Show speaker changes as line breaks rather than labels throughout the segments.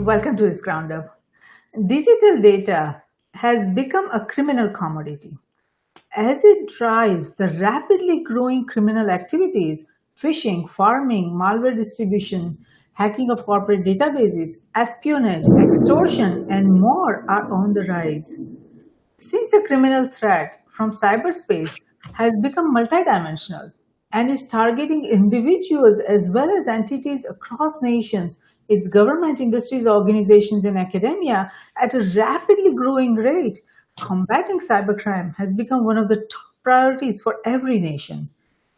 Welcome to this roundup. Digital data has become a criminal commodity. As it drives the rapidly growing criminal activities, phishing, farming, malware distribution, hacking of corporate databases, espionage, extortion, and more are on the rise. Since the criminal threat from cyberspace has become multidimensional and is targeting individuals as well as entities across nations, its government, industries, organizations, and academia at a rapidly growing rate, combating cybercrime has become one of the top priorities for every nation.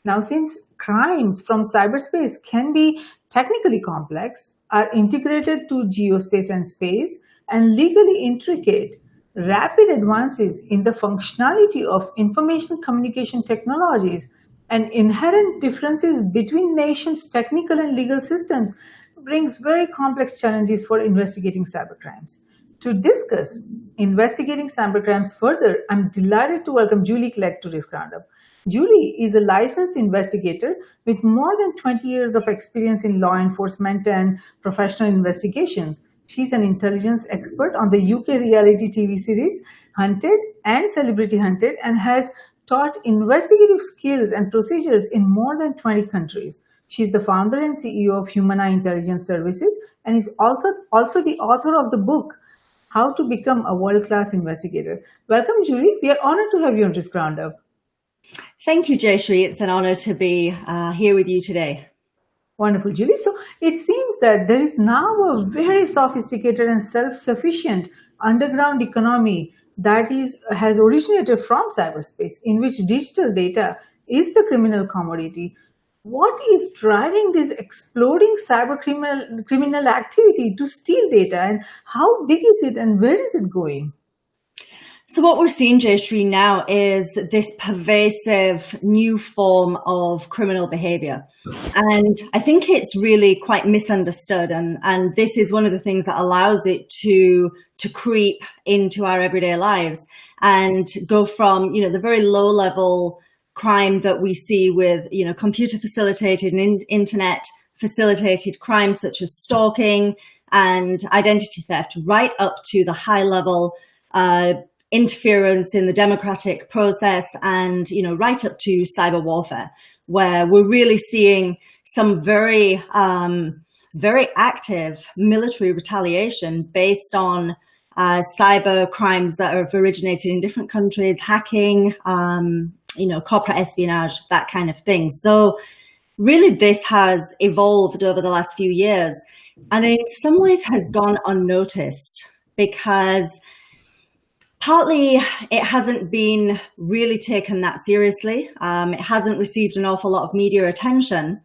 Now, since crimes from cyberspace can be technically complex, are integrated to geospace and space, and legally intricate, rapid advances in the functionality of information communication technologies and inherent differences between nations' technical and legal systems brings very complex challenges for investigating cybercrimes. To discuss investigating cybercrimes further, I'm delighted to welcome Julie Clegg to this roundup. Julie is a licensed investigator with more than 20 years of experience in law enforcement and professional investigations. She's an intelligence expert on the UK reality TV series Hunted and Celebrity Hunted and has taught investigative skills and procedures in more than 20 countries. She's the founder and CEO of Humana Intelligence Services and is also the author of the book, How to Become a World-Class Investigator. Welcome, Julie. We are honored to have you on this roundup.
Thank you, Jayshree. It's an honor to be here with you today.
Wonderful, Julie. So it seems that there is now a very sophisticated and self-sufficient underground economy that has originated from cyberspace, in which digital data is the criminal commodity. What is driving this exploding criminal activity to steal data, and how big is it, and where is it going?
So what we're seeing, Jayshree, now is this pervasive new form of criminal behavior. And I think it's really quite misunderstood. And this is one of the things that allows it to creep into our everyday lives and go from, the very low level crime that we see with, computer facilitated and internet facilitated crimes such as stalking and identity theft, right up to the high level interference in the democratic process and, right up to cyber warfare, where we're really seeing some very, very active military retaliation based on cyber crimes that have originated in different countries, hacking, corporate espionage, that kind of thing. So really this has evolved over the last few years and in some ways has gone unnoticed because partly it hasn't been really taken that seriously. It hasn't received an awful lot of media attention.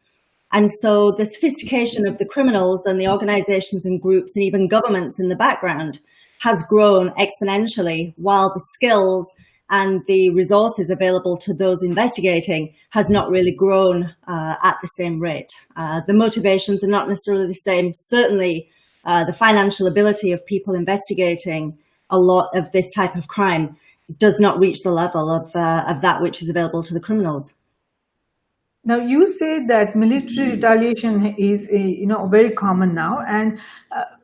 And so the sophistication of the criminals and the organizations and groups and even governments in the background has grown exponentially, while the skills and the resources available to those investigating has not really grown at the same rate. The motivations are not necessarily the same. Certainly, the financial ability of people investigating a lot of this type of crime does not reach the level of that which is available to the criminals.
Now, you say that military retaliation is very common now, and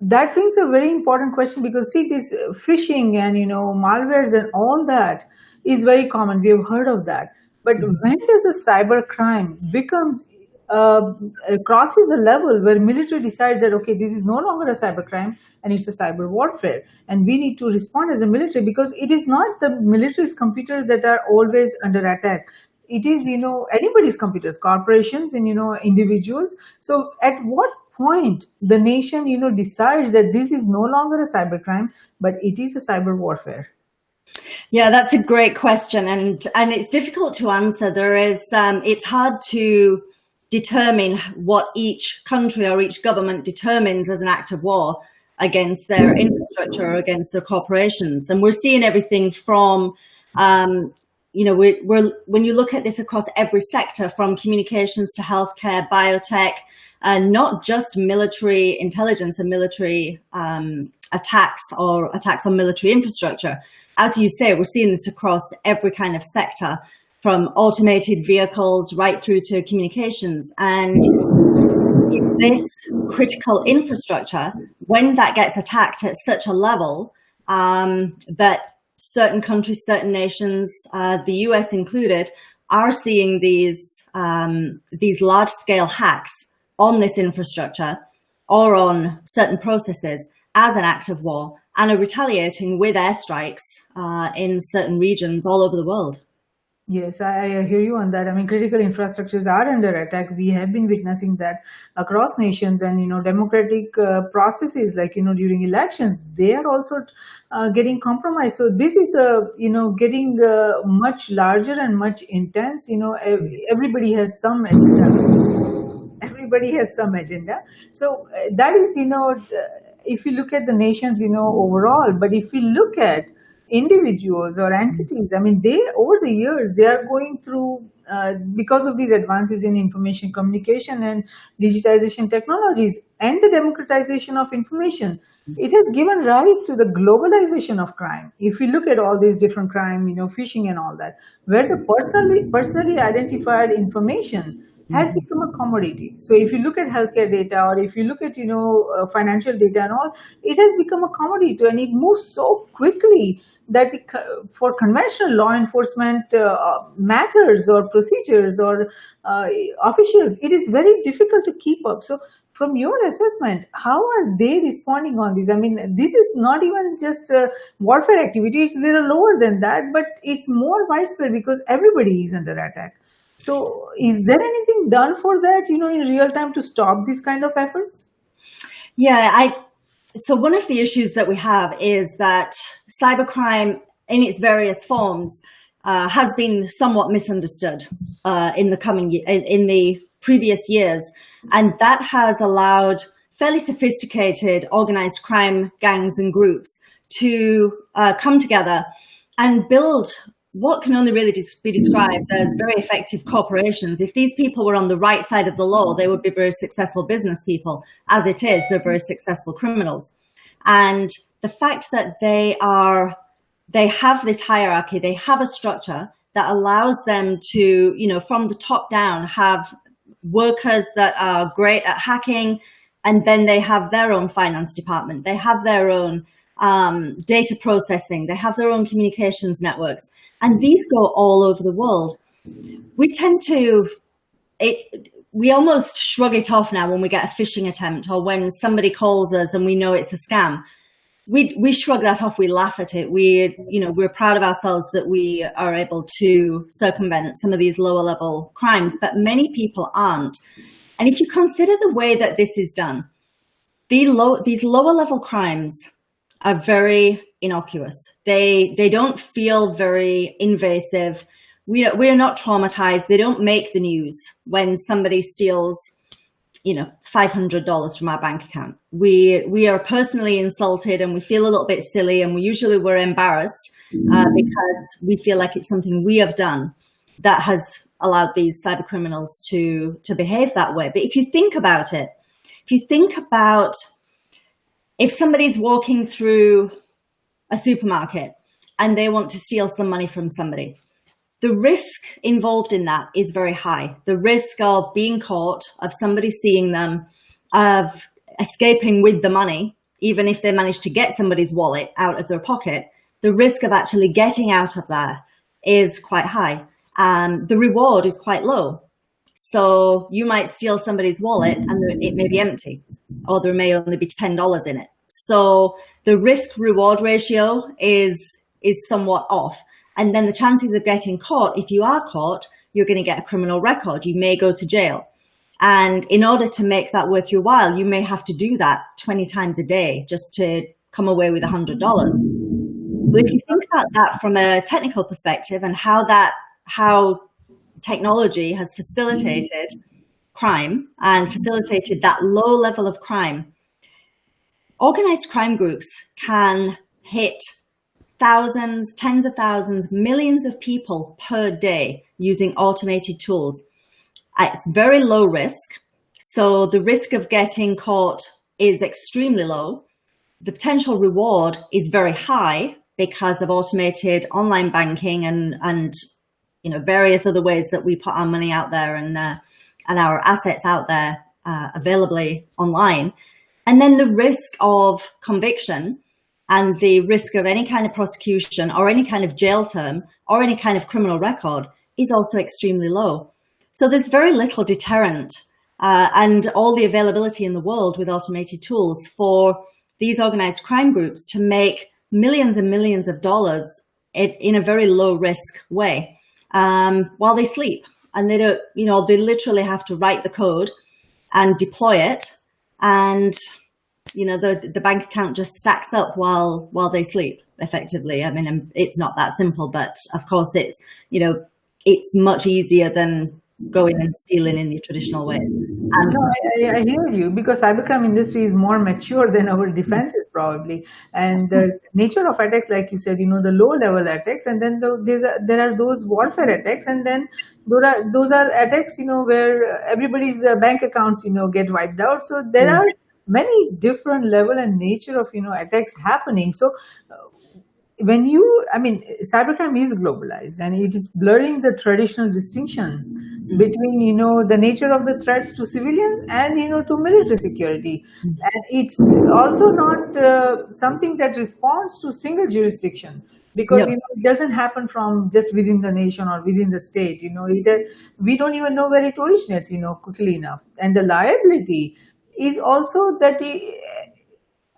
that brings a very important question because see, this phishing and malwares and all that is very common. We have heard of that, but when does a cyber crime becomes crosses a level where military decides that okay, this is no longer a cyber crime and it's a cyber warfare, and we need to respond as a military because it is not the military's computers that are always under attack. It is, anybody's computers, corporations and, individuals. So at what point the nation, decides that this is no longer a cybercrime, but it is a cyber warfare?
Yeah, that's a great question. And it's difficult to answer. It's hard to determine what each country or each government determines as an act of war against their infrastructure or against their corporations. And we're seeing everything from, when you look at this across every sector, from communications to healthcare, biotech, not just military intelligence and military attacks or attacks on military infrastructure. As you say, we're seeing this across every kind of sector, from automated vehicles right through to communications. And it's this critical infrastructure when that gets attacked at such a level that certain countries, certain nations, the US included, are seeing these large-scale hacks on this infrastructure or on certain processes as an act of war, and are retaliating with airstrikes in certain regions all over the world.
Yes, I hear you on that. I mean, critical infrastructures are under attack. We have been witnessing that across nations, and democratic processes, like during elections, they are also getting compromised. So this is getting much larger and much intense. Everybody has some agenda. Everybody has some agenda. So that is if you look at the nations overall, but if we look at individuals or entities, I mean, they over the years they are going through because of these advances in information communication and digitization technologies and the democratization of information, it has given rise to the globalization of crime. If we look at all these different crime, phishing and all that, where the personally identified information has become a commodity. So if you look at healthcare data, or if you look at financial data and all, it has become a commodity, and it moves so quickly that for conventional law enforcement methods or procedures or officials, it is very difficult to keep up. So from your assessment, how are they responding on this? I mean, this is not even just warfare activity, it's a little lower than that, but it's more widespread because everybody is under attack. So is there anything done for that, in real time to stop these kind of efforts?
Yeah, so one of the issues that we have is that cybercrime in its various forms has been somewhat misunderstood in the previous years. And that has allowed fairly sophisticated organized crime gangs and groups to come together and build what can only really be described as very effective corporations. If these people were on the right side of the law, they would be very successful business people. As it is, they're very successful criminals. And the fact that they have this hierarchy, they have a structure that allows them to, from the top down, have workers that are great at hacking, and then they have their own finance department, they have their own data processing, they have their own communications networks. And these go all over the world. We almost shrug it off now when we get a phishing attempt, or when somebody calls us and we know it's a scam. We shrug that off. We laugh at it. We're proud of ourselves that we are able to circumvent some of these lower level crimes, but many people aren't. And if you consider the way that this is done, these lower level crimes are very innocuous. They don't feel very invasive. We are not traumatized. They don't make the news when somebody steals, $500 from our bank account. We are personally insulted, and we feel a little bit silly, and we're embarrassed because we feel like it's something we have done that has allowed these cyber criminals to behave that way. But if you think about it, if somebody's walking through a supermarket and they want to steal some money from somebody, the risk involved in that is very high. The risk of being caught, of somebody seeing them, of escaping with the money, even if they manage to get somebody's wallet out of their pocket, the risk of actually getting out of there is quite high. And the reward is quite low. So you might steal somebody's wallet and it may be empty, or there may only be $10 in it. So the risk reward ratio is somewhat off. And then the chances of getting caught, if you are caught, you're going to get a criminal record. You may go to jail. And in order to make that worth your while, you may have to do that 20 times a day just to come away with $100. But if you think about that from a technical perspective, and how technology has facilitated crime and facilitated that low level of crime, organized crime groups can hit thousands, tens of thousands, millions of people per day using automated tools. It's very low risk. So the risk of getting caught is extremely low. The potential reward is very high because of automated online banking and various other ways that we put our money out there and our assets out there availably online. And then the risk of conviction and the risk of any kind of prosecution or any kind of jail term or any kind of criminal record is also extremely low. So there's very little deterrent and all the availability in the world with automated tools for these organized crime groups to make millions and millions of dollars in a very low risk way while they sleep. And they don't, they literally have to write the code and deploy it. And, the bank account just stacks up while they sleep effectively. I mean, it's not that simple, but of course it's much easier than going and stealing in the traditional ways.
No, I hear you, because cybercrime industry is more mature than our defenses probably, and the nature of attacks, like you said, the low level attacks, and then there are those warfare attacks, and then those are attacks where everybody's bank accounts get wiped out. So there are many different level and nature of attacks happening. So cybercrime is globalized, and it is blurring the traditional distinction between the nature of the threats to civilians and to military security. And it's also not something that responds to single jurisdiction, because it doesn't happen from just within the nation or within the state. We don't even know where it originates quickly enough. And the liability is also that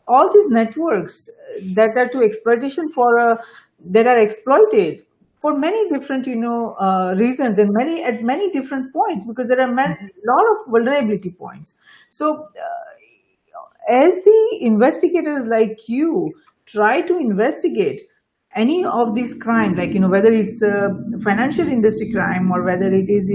all these networks that are to exploitation that are exploited for many different reasons, and at many different points, because there are a lot of vulnerability points. So as the investigators like you try to investigate any of these crime, like whether it's financial industry crime or whether it is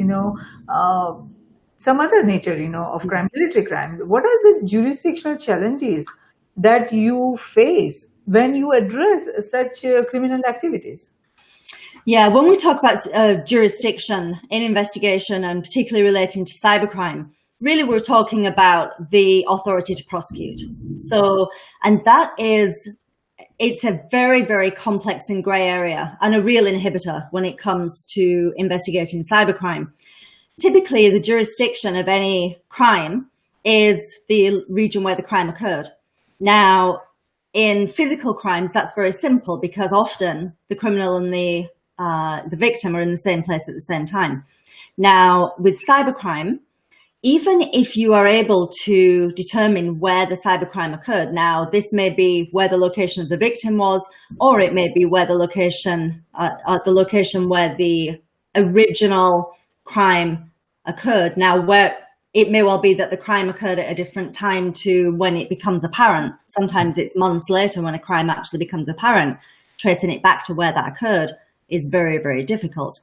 some other nature of crime, military crime, what are the jurisdictional challenges that you face when you address such criminal activities?
Yeah, when we talk about jurisdiction in investigation, and particularly relating to cybercrime, really we're talking about the authority to prosecute. So, and it's a very, very complex and grey area, and a real inhibitor when it comes to investigating cybercrime. Typically, the jurisdiction of any crime is the region where the crime occurred. Now, in physical crimes, that's very simple, because often the criminal and the victim are in the same place at the same time. Now, with cybercrime, even if you are able to determine where the cybercrime occurred, now this may be where the location of the victim was, or it may be where the location where the original crime occurred. Now, where it may well be that the crime occurred at a different time to when it becomes apparent. Sometimes it's months later when a crime actually becomes apparent. Tracing it back to where that occurred is very, very difficult.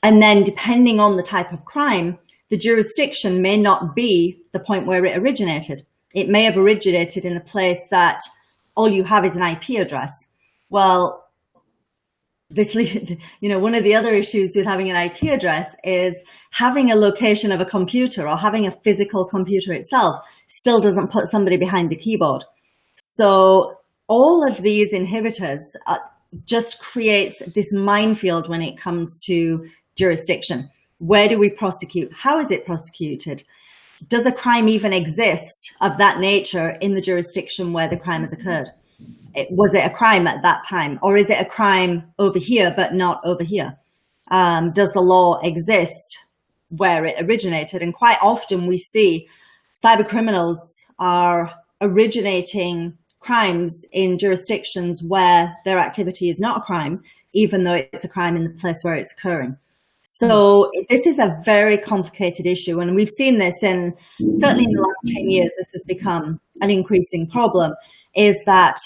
And then depending on the type of crime, the jurisdiction may not be the point where it originated. It may have originated in a place that all you have is an IP address. Well, one of the other issues with having an IP address is having a location of a computer, or having a physical computer itself, still doesn't put somebody behind the keyboard. So all of these inhibitors just creates this minefield when it comes to jurisdiction. Where do we prosecute? How is it prosecuted? Does a crime even exist of that nature in the jurisdiction where the crime has occurred? Was it a crime at that time? Or is it a crime over here, but not over here? Does the law exist where it originated? And quite often we see cyber criminals are originating crimes in jurisdictions where their activity is not a crime, even though it's a crime in the place where it's occurring. So this is a very complicated issue, and we've seen this certainly in the last 10 years, this has become an increasing problem, is that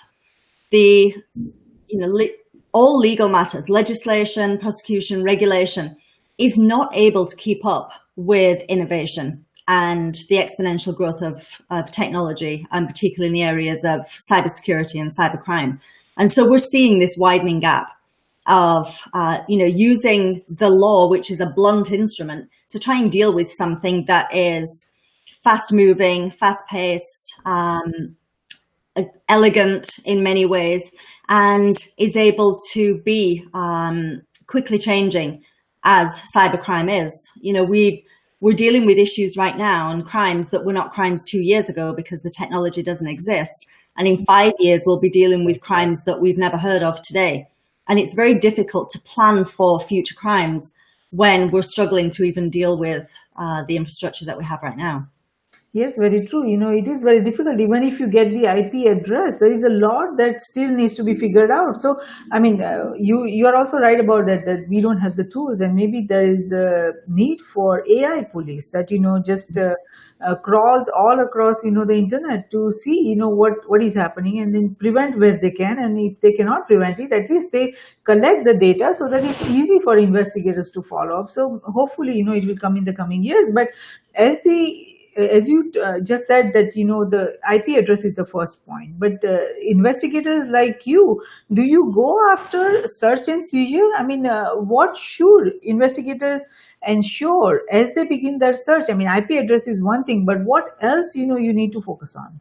all legal matters, legislation, prosecution, regulation, is not able to keep up with innovation and the exponential growth of technology, and particularly in the areas of cybersecurity and cybercrime. And so we're seeing this widening gap of using the law, which is a blunt instrument, to try and deal with something that is fast-moving, fast-paced, elegant in many ways, and is able to be quickly changing as cybercrime is. we're dealing with issues right now and crimes that were not crimes 2 years ago because the technology doesn't exist. And in 5 years, we'll be dealing with crimes that we've never heard of today. And it's very difficult to plan for future crimes when we're struggling to even deal with the infrastructure that we have right now.
Yes, very true. It is very difficult. Even if you get the IP address, there is a lot that still needs to be figured out. So, I mean, you are also right about that we don't have the tools, and maybe there is a need for AI police that just crawls all across the internet to see what is happening, and then prevent where they can. And if they cannot prevent it, at least they collect the data so that it's easy for investigators to follow up. So hopefully it will come in the coming years. But as you just said that the IP address is the first point, but investigators like you, do you go after search and seizure? I mean, what should investigators ensure as they begin their search? I mean, IP address is one thing, but what else you need to focus on?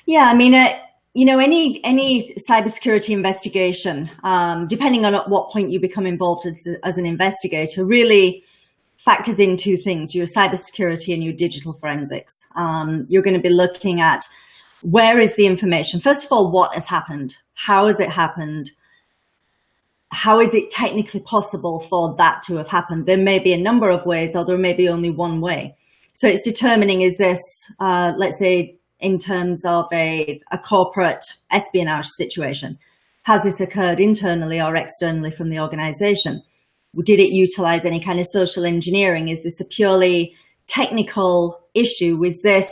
Yeah, I mean, any cybersecurity investigation, depending on at what point you become involved as an investigator, really factors in two things: your cybersecurity and your digital forensics. You're going to be looking at where is the information. First of all, what has happened? How has it happened? How is it technically possible for that to have happened? There may be a number of ways, or there may be only one way. So it's determining, is this, let's say, in terms of a corporate espionage situation, has this occurred internally or externally from the organization? Did it utilize any kind of social engineering? Is this a purely technical issue? Is this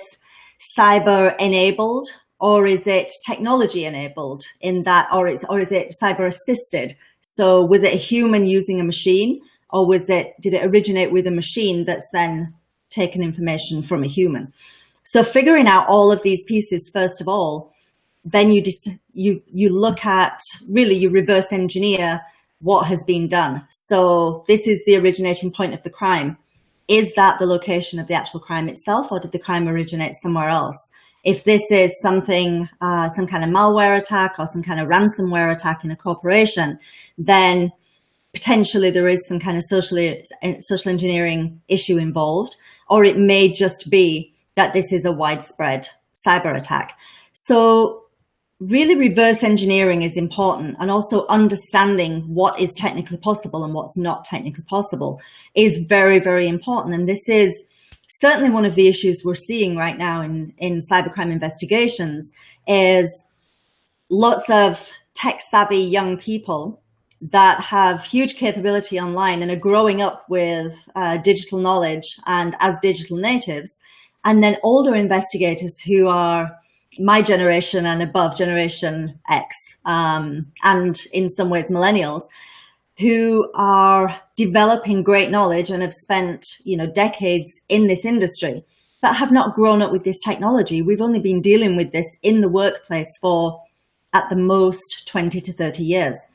cyber enabled, or is it technology enabled in that, or is it cyber assisted? So was it a human using a machine, or did it originate with a machine that's then taken information from a human? So figuring out all of these pieces, first of all, then you look at, really, you reverse engineer what has been done. So this is the originating point of the crime. Is that the location of the actual crime itself, or did the crime originate somewhere else? If this is something, some kind of malware attack or some kind of ransomware attack in a corporation, then potentially there is some kind of social engineering issue involved, or it may just be that this is a widespread cyber attack. So really, reverse engineering is important, and also understanding what is technically possible and what's not technically possible is very, very important. And this is certainly one of the issues we're seeing right now in cybercrime investigations, is lots of tech-savvy young people that have huge capability online and are growing up with digital knowledge and as digital natives, and then older investigators who are my generation and above, Generation X, and in some ways millennials, who are developing great knowledge and have spent decades in this industry, but have not grown up with this technology. We've only been dealing with this in the workplace for, at the most, 20 to 30 years.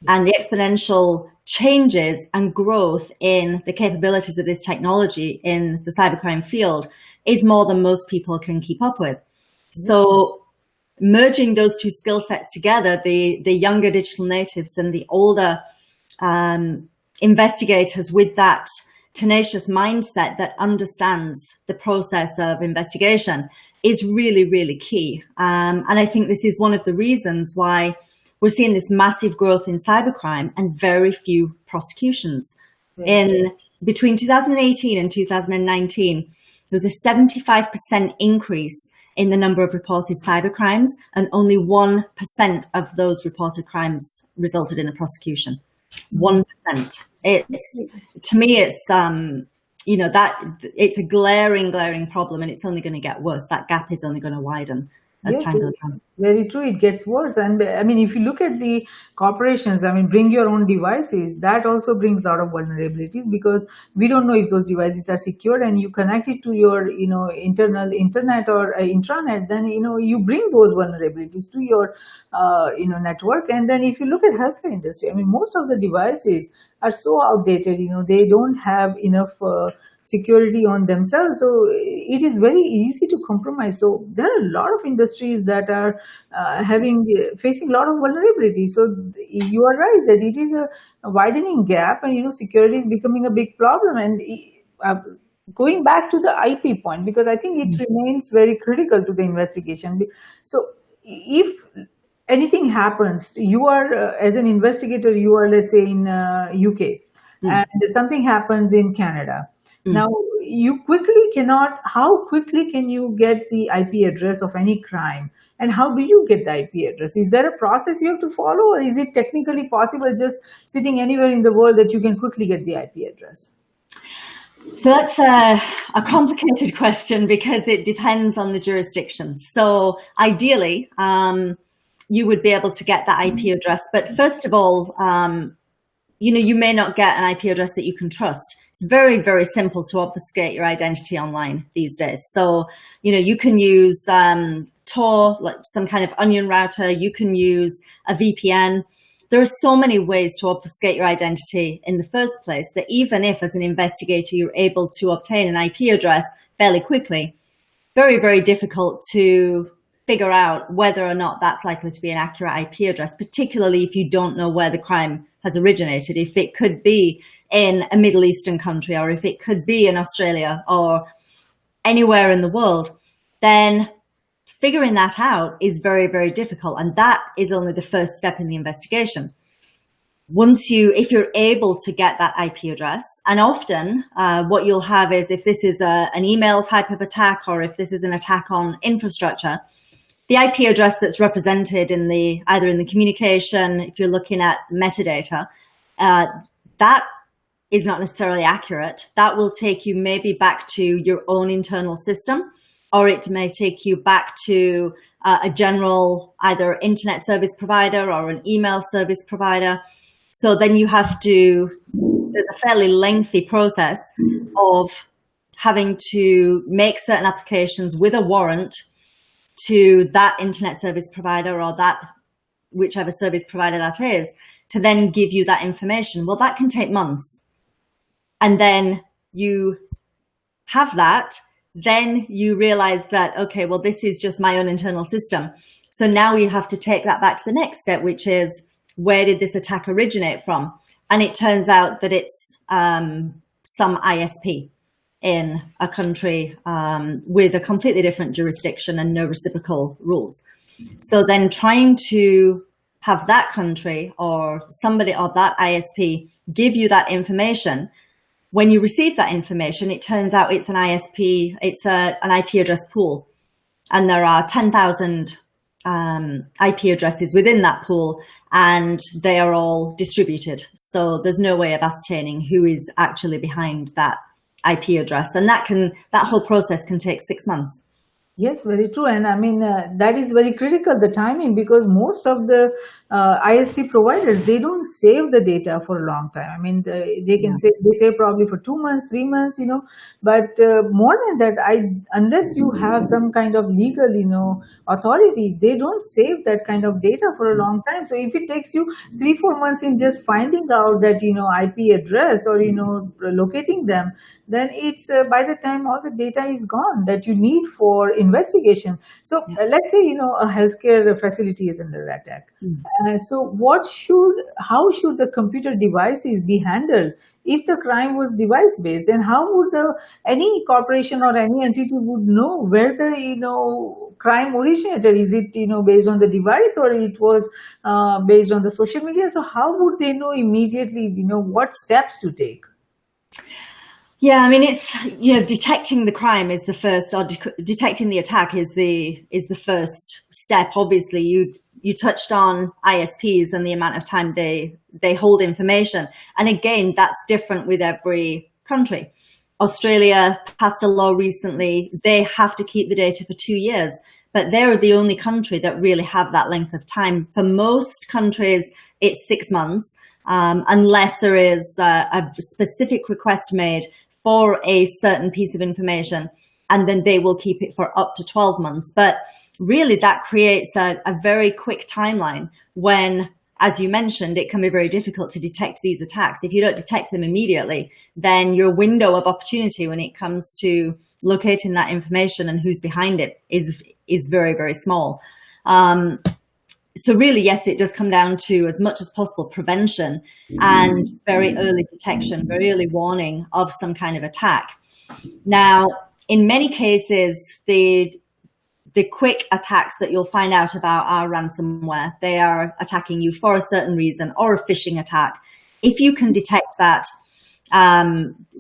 And the exponential changes and growth in the capabilities of this technology in the cybercrime field is more than most people can keep up with. So merging those two skill sets together, the younger digital natives and the older investigators with that tenacious mindset that understands the process of investigation, is really, really key. And I think this is one of the reasons why we're seeing this massive growth in cybercrime and very few prosecutions. In between 2018 and 2019, there was a 75% increase in the number of reported cybercrimes, and only 1% of those reported crimes resulted in a prosecution. 1%. To me, it's that it's a glaring problem, and it's only going to get worse. That gap is only going to widen as time goes on.
Very true. It gets worse. And I mean, if you look at the corporations, I mean, bring your own devices, that also brings a lot of vulnerabilities, because we don't know if those devices are secured, and you connect it to your, internal internet or intranet, then, you bring those vulnerabilities to your, network. And then if you look at healthcare industry, I mean, most of the devices are so outdated, they don't have enough security on themselves, so it is very easy to compromise. So there are a lot of industries that are facing a lot of vulnerability. So you are right that it is a widening gap, and security is becoming a big problem. And going back to the IP point, because I think it remains very critical to the investigation. So if anything happens, you are as an investigator, you are, let's say, in UK, and something happens in Canada. Now, you quickly cannot, how quickly can you get the IP address of any crime? And how do you get the IP address? Is there a process you have to follow, or is it technically possible just sitting anywhere in the world that you can quickly get the IP address?
So that's a complicated question because it depends on the jurisdiction. So ideally, you would be able to get that IP address. But first of all, you may not get an IP address that you can trust. It's very, very simple to obfuscate your identity online these days. So, you can use Tor, like some kind of onion router. You can use a VPN. There are so many ways to obfuscate your identity in the first place that even if, as an investigator, you're able to obtain an IP address fairly quickly, very, very difficult to figure out whether or not that's likely to be an accurate IP address, particularly if you don't know where the crime has originated. If it could be in a Middle Eastern country, or if it could be in Australia or anywhere in the world, then figuring that out is very, very difficult. And that is only the first step in the investigation. If you're able to get that IP address, and often what you'll have is, if this is an email type of attack, or if this is an attack on infrastructure, the IP address that's represented in either in the communication, if you're looking at metadata, that is not necessarily accurate. That will take you maybe back to your own internal system, or it may take you back to a general either internet service provider or an email service provider. So then there's a fairly lengthy process of having to make certain applications with a warrant to that internet service provider, or that whichever service provider that is, to then give you that information. Well, that can take months. And then you have that, then you realize that, okay, well, this is just my own internal system. So now you have to take that back to the next step, which is, where did this attack originate from? And it turns out that it's some ISP in a country with a completely different jurisdiction and no reciprocal rules. So then trying to have that country or somebody or that ISP give you that information, when you receive that information, it turns out it's an ISP, it's an IP address pool. And there are 10,000 IP addresses within that pool, and they are all distributed. So there's no way of ascertaining who is actually behind that IP address. And that whole process can take 6 months.
Yes, very true. And I mean, that is very critical, the timing, because most of the ISP providers, they don't save the data for a long time. I mean, they can save probably for 2 months, 3 months, but more than that, unless you have some kind of legal, authority, they don't save that kind of data for a long time. So if it takes you 3-4 months in just finding out that, IP address or, locating them, then it's by the time all the data is gone that you need for investigation. So let's say, a healthcare facility is under attack. So how should the computer devices be handled if the crime was device based? And how would any corporation or any entity would know where the, crime originated? Is it, based on the device, or it was based on the social media? So how would they know immediately, what steps to take?
Yeah, I mean, it's, detecting the crime is the first, or detecting the attack is the first step. Obviously, you touched on ISPs and the amount of time they hold information. And again, that's different with every country. Australia passed a law recently. They have to keep the data for 2 years, but they're the only country that really have that length of time. For most countries, it's 6 months, unless there is a specific request made for a certain piece of information, and then they will keep it for up to 12 months. But really that creates a very quick timeline when, as you mentioned, it can be very difficult to detect these attacks. If you don't detect them immediately, then your window of opportunity when it comes to locating that information and who's behind it is very, very small. So really, yes, it does come down to, as much as possible, prevention and very early detection, very early warning of some kind of attack. Now, in many cases, the quick attacks that you'll find out about are ransomware. They are attacking you for a certain reason, or a phishing attack. If you can detect that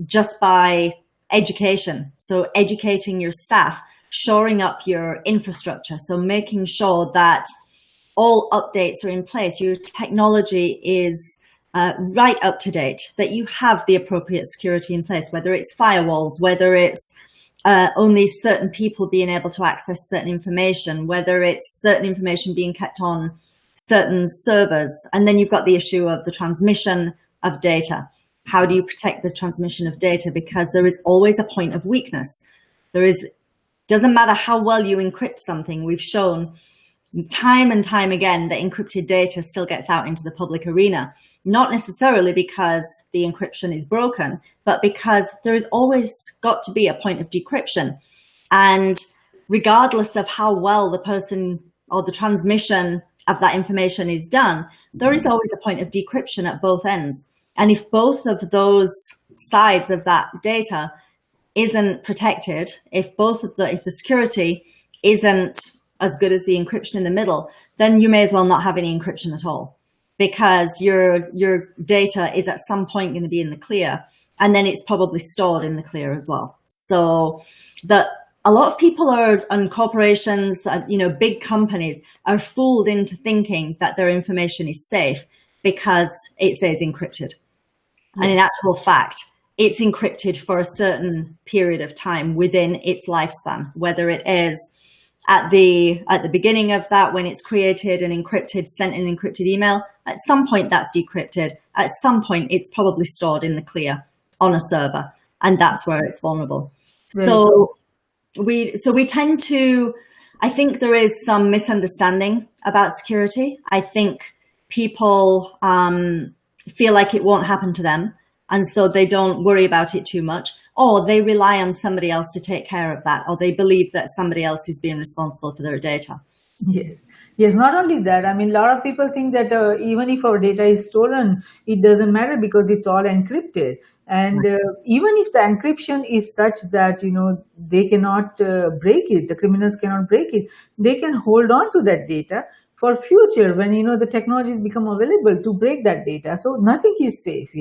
just by education, so educating your staff, shoring up your infrastructure, so making sure that all updates are in place, your technology is right up to date, that you have the appropriate security in place, whether it's firewalls, whether it's only certain people being able to access certain information, whether it's certain information being kept on certain servers. And then you've got the issue of the transmission of data. How do you protect the transmission of data? Because there is always a point of weakness. Doesn't matter how well you encrypt something. We've shown time and time again that encrypted data still gets out into the public arena, not necessarily because the encryption is broken, but because there has always got to be a point of decryption. And regardless of how well the person or the transmission of that information is done, there is always a point of decryption at both ends. And if both of those sides of that data isn't protected, if the security isn't as good as the encryption in the middle, then you may as well not have any encryption at all, because your data is at some point going to be in the clear, and then it's probably stored in the clear as well. So that a lot of people and corporations, big companies are fooled into thinking that their information is safe because it says encrypted. Yeah. And in actual fact, it's encrypted for a certain period of time within its lifespan, whether it is at the beginning of that, when it's created and encrypted, sent an encrypted email, at some point that's decrypted. At some point, it's probably stored in the clear on a server, and that's where it's vulnerable. So we tend to, I think there is some misunderstanding about security. I think people feel like it won't happen to them, and so they don't worry about it too much, or they rely on somebody else to take care of that, or they believe that somebody else is being responsible for their data.
Yes. Not only that, I mean, a lot of people think that even if our data is stolen, it doesn't matter because it's all encrypted. And even if the encryption is such that, they cannot break it, the criminals cannot break it, they can hold on to that data for future when, the technologies become available to break that data. So nothing is safe,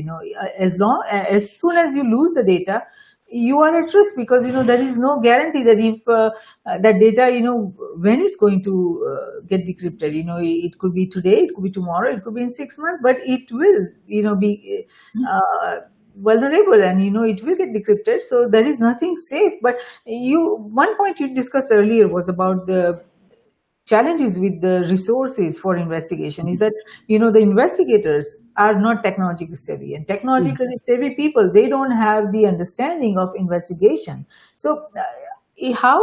as soon as you lose the data, you are at risk, because there is no guarantee that if that data when it's going to get decrypted. It could be today, it could be tomorrow, it could be in 6 months, but it will be vulnerable, and it will get decrypted. So there is nothing safe. But one point you discussed earlier was about the challenges with the resources for investigation, is that the investigators are not technologically savvy, and technologically savvy people, they don't have the understanding of investigation. So how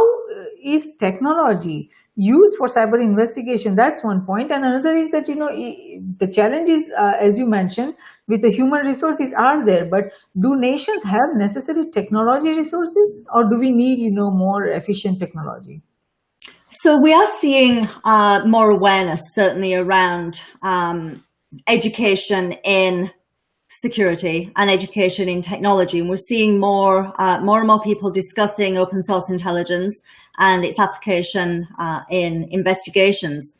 is technology used for cyber investigation? That's one point. And another is that the challenges, as you mentioned, with the human resources are there, but do nations have necessary technology resources, or do we need more efficient technology?
So we are seeing more awareness, certainly, around education in security and education in technology. And we're seeing more and more people discussing open source intelligence and its application in investigations.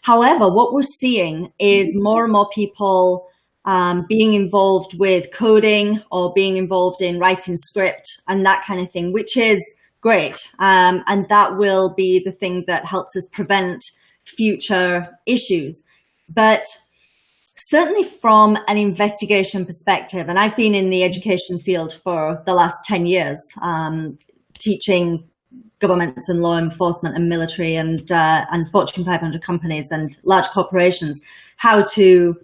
However, what we're seeing is more and more people being involved with coding or being involved in writing script and that kind of thing, which is great. And that will be the thing that helps us prevent future issues. But certainly from an investigation perspective, and I've been in the education field for the last 10 years, teaching governments and law enforcement and military and Fortune 500 companies and large corporations how to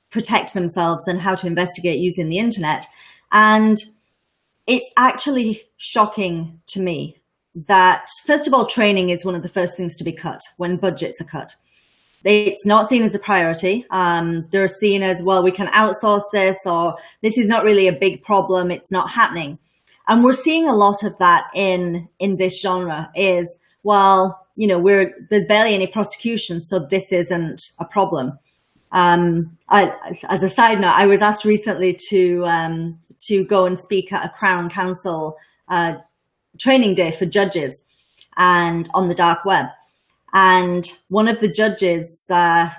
protect themselves and how to investigate using the internet. And it's actually shocking to me that, first of all, training is one of the first things to be cut when budgets are cut. It's not seen as a priority. They're seen as, well, we can outsource this, or this is not really a big problem, it's not happening. And we're seeing a lot of that in this genre is, well, there's barely any prosecution, so this isn't a problem. As a side note, I was asked recently to go and speak at a Crown Council training day for judges and on the dark web. And one of the judges, I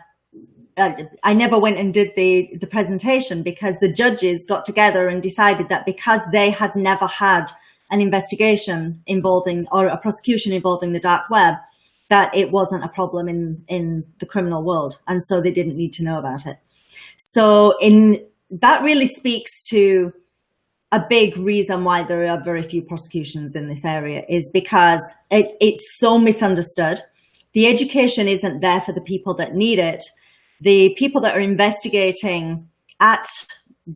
never went and did the presentation because the judges got together and decided that because they had never had an investigation involving or a prosecution involving the dark web, that it wasn't a problem in the criminal world. And so they didn't need to know about it. So that really speaks to a big reason why there are very few prosecutions in this area, is because it's so misunderstood. The education isn't there for the people that need it. The people that are investigating at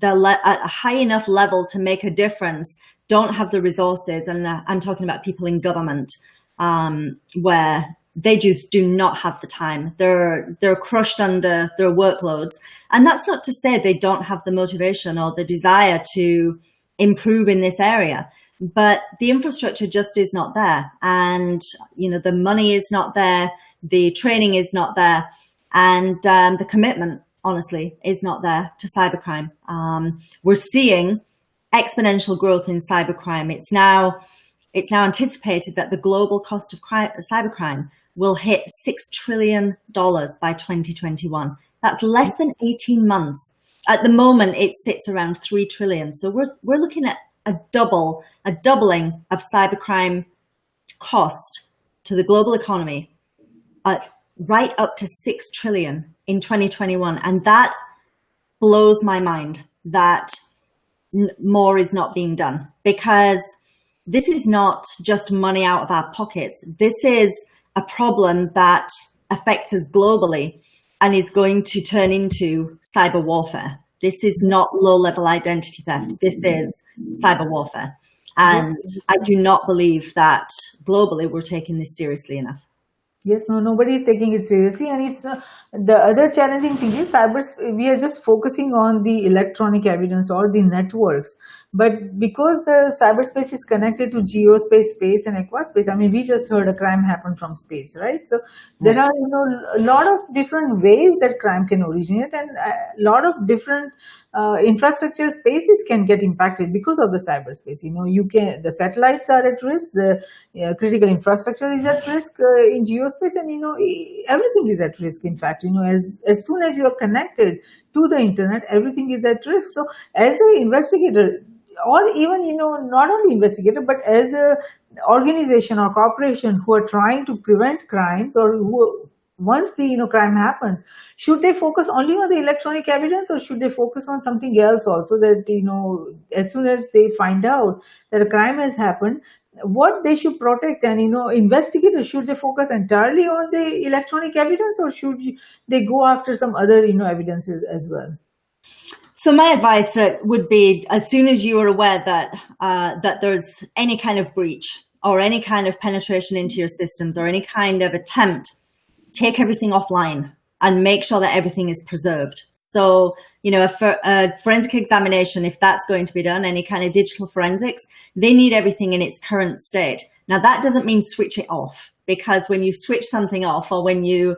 a high enough level to make a difference don't have the resources. And I'm talking about people in government, where they just do not have the time. They're crushed under their workloads. And that's not to say they don't have the motivation or the desire to improve in this area, but the infrastructure just is not there. And, the money is not there. The training is not there. And the commitment, honestly, is not there to cybercrime. We're seeing exponential growth in cybercrime. It's now anticipated that the global cost of cybercrime will hit $6 trillion by 2021. That's less than 18 months. At the moment, it sits around 3 trillion. So we're looking at a doubling of cybercrime cost to the global economy, right up to 6 trillion in 2021. And that blows my mind that more is not being done, because this is not just money out of our pockets. This is a problem that affects us globally and is going to turn into cyber warfare. This is not low-level identity theft. This is cyber warfare. And I do not believe that globally we're taking this seriously enough.
Yes, no, nobody is taking it seriously. And it's the other challenging thing is we are just focusing on the electronic evidence or the networks. But because the cyberspace is connected to geospace, space, and aquaspace, I mean, we just heard a crime happened from space, right? So there are, a lot of different ways that crime can originate, and a lot of different infrastructure spaces can get impacted because of the cyberspace. The satellites are at risk, the critical infrastructure is at risk in geospace, and everything is at risk. In fact, as soon as you are connected to the internet, everything is at risk. So as an investigator, or even, not only investigator, but as a organization or corporation who are trying to prevent crimes, or who, once the crime happens, should they focus only on the electronic evidence, or should they focus on something else also, that as soon as they find out that a crime has happened, what they should protect? And investigators, should they focus entirely on the electronic evidence, or should they go after some other evidences as well?
So my advice would be, as soon as you are aware that there's any kind of breach or any kind of penetration into your systems or any kind of attempt, take everything offline and make sure that everything is preserved. So, a forensic examination, if that's going to be done, any kind of digital forensics, they need everything in its current state. Now, that doesn't mean switch it off, because when you switch something off, or when you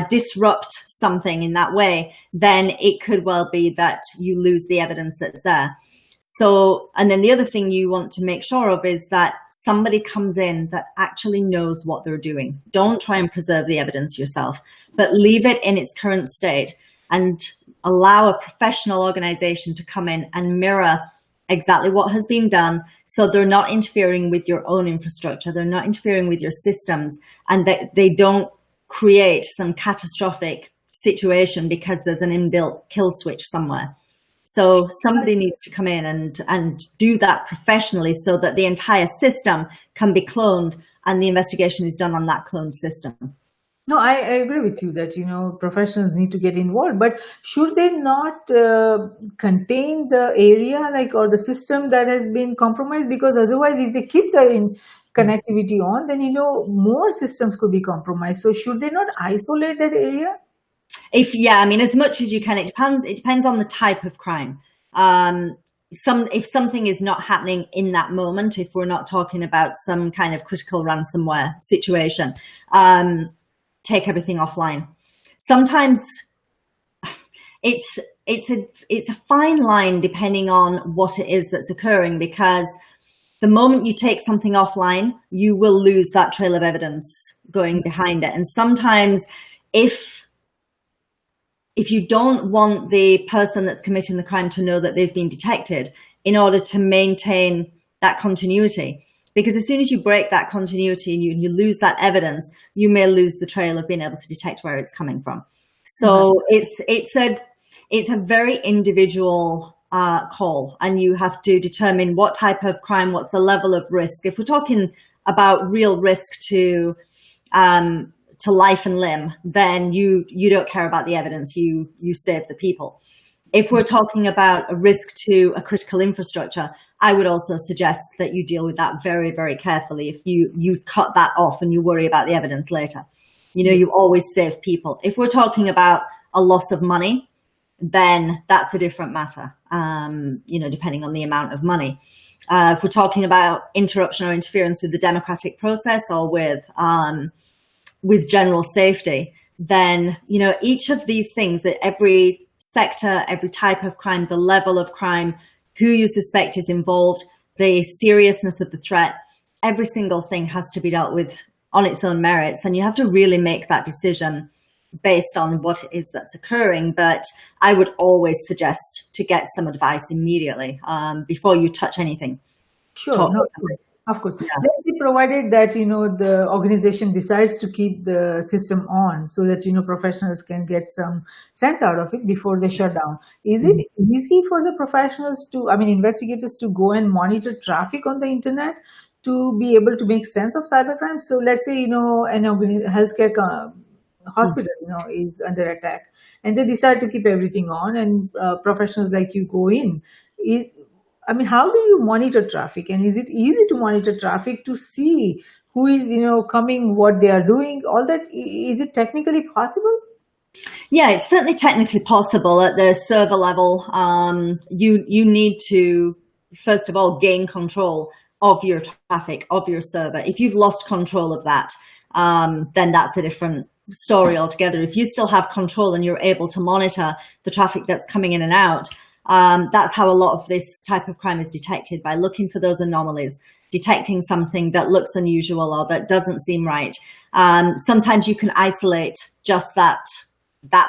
disrupt something in that way, then it could well be that you lose the evidence that's there. So, and then the other thing you want to make sure of is that somebody comes in that actually knows what they're doing. Don't try and preserve the evidence yourself, but leave it in its current state and allow a professional organization to come in and mirror exactly what has been done, so they're not interfering with your own infrastructure, they're not interfering with your systems, and that they don't create some catastrophic situation because there's an inbuilt kill switch somewhere. So somebody needs to come in and do that professionally, so that the entire system can be cloned and the investigation is done on that cloned system.
No, I agree with you that, professionals need to get involved, but should they not contain the area, or the system that has been compromised? Because otherwise, if they keep the connectivity on, then, more systems could be compromised. So should they not isolate that area?
As much as you can. It depends on the type of crime. If something is not happening in that moment, if we're not talking about some kind of critical ransomware situation, take everything offline. Sometimes it's a fine line depending on what it is that's occurring, because The moment you take something offline, you will lose that trail of evidence going behind it. And sometimes if you don't want the person that's committing the crime to know that they've been detected, in order to maintain that continuity, because as soon as you break that continuity and you lose that evidence, you may lose the trail of being able to detect where it's coming from. So it's a very individual call, and you have to determine what type of crime, what's the level of risk. If we're talking about real risk to life and limb, then you don't care about the evidence, you save the people. If we're talking about a risk to a critical infrastructure, I would also suggest that you deal with that very, very carefully. If you cut that off and you worry about the evidence later, you always save people. If we're talking about a loss of money, then that's a different matter, depending on the amount of money. If we're talking about interruption or interference with the democratic process or with general safety, then, each of these things, that every sector, every type of crime, the level of crime, who you suspect is involved, the seriousness of the threat, every single thing has to be dealt with on its own merits. And you have to really make that decision based on what it is that's occurring. But I would always suggest to get some advice immediately before you touch anything.
Sure, of course. Yeah. Let's be provided that, the organization decides to keep the system on so that, professionals can get some sense out of it before they shut down. Is it easy for the investigators to go and monitor traffic on the internet to be able to make sense of cybercrime? So let's say, an healthcare hospital, is under attack, and they decide to keep everything on, and professionals like you go in. How do you monitor traffic? And is it easy to monitor traffic to see who is, coming, what they are doing, all that? Is it technically possible?
Yeah, it's certainly technically possible at the server level. You need to, first of all, gain control of your traffic, of your server. If you've lost control of that, then that's a different story altogether. If you still have control and you're able to monitor the traffic that's coming in and out, that's how a lot of this type of crime is detected, by looking for those anomalies, detecting something that looks unusual or that doesn't seem right. Sometimes you can isolate just that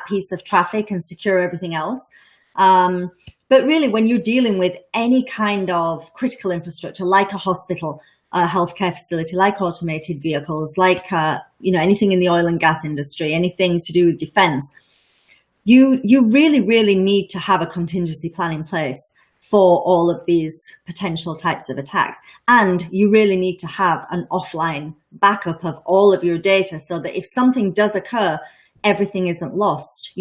piece of traffic and secure everything else. But really, when you're dealing with any kind of critical infrastructure, like a hospital, a healthcare facility, like automated vehicles, like anything in the oil and gas industry, anything to do with defense, you really, really need to have a contingency plan in place for all of these potential types of attacks. And you really need to have an offline backup of all of your data so that if something does occur, everything isn't lost.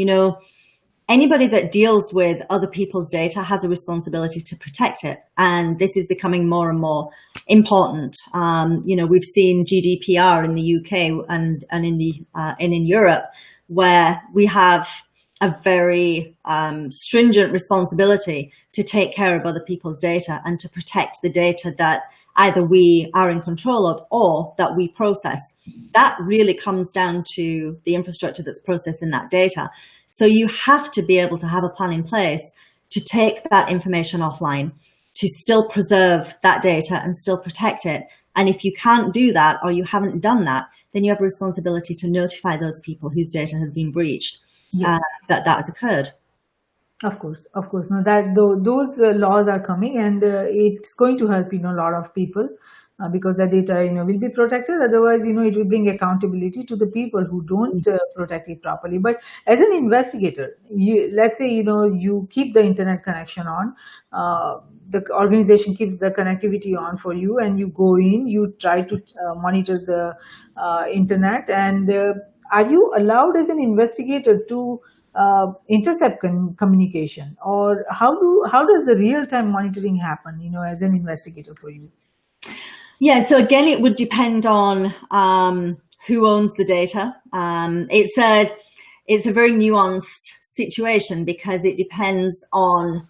Anybody that deals with other people's data has a responsibility to protect it. And this is becoming more and more important. We've seen GDPR in the UK and in Europe, where we have a very stringent responsibility to take care of other people's data and to protect the data that either we are in control of or that we process. That really comes down to the infrastructure that's processing that data. So you have to be able to have a plan in place to take that information offline, to still preserve that data and still protect it. And if you can't do that, or you haven't done that, then you have a responsibility to notify those people whose data has been breached. Yes. That has occurred.
Of course. No, those laws are coming, and it's going to help a lot of people because the data will be protected. Otherwise, it will bring accountability to the people who don't protect it properly. But as an investigator, let's say you keep the internet connection on. The organization keeps the connectivity on for you, and you go in. You try to monitor the internet, and are you allowed as an investigator to intercept communication, or how does the real-time monitoring happen, as an investigator for you?
Yeah, so again, it would depend on who owns the data. It's a very nuanced situation because it depends on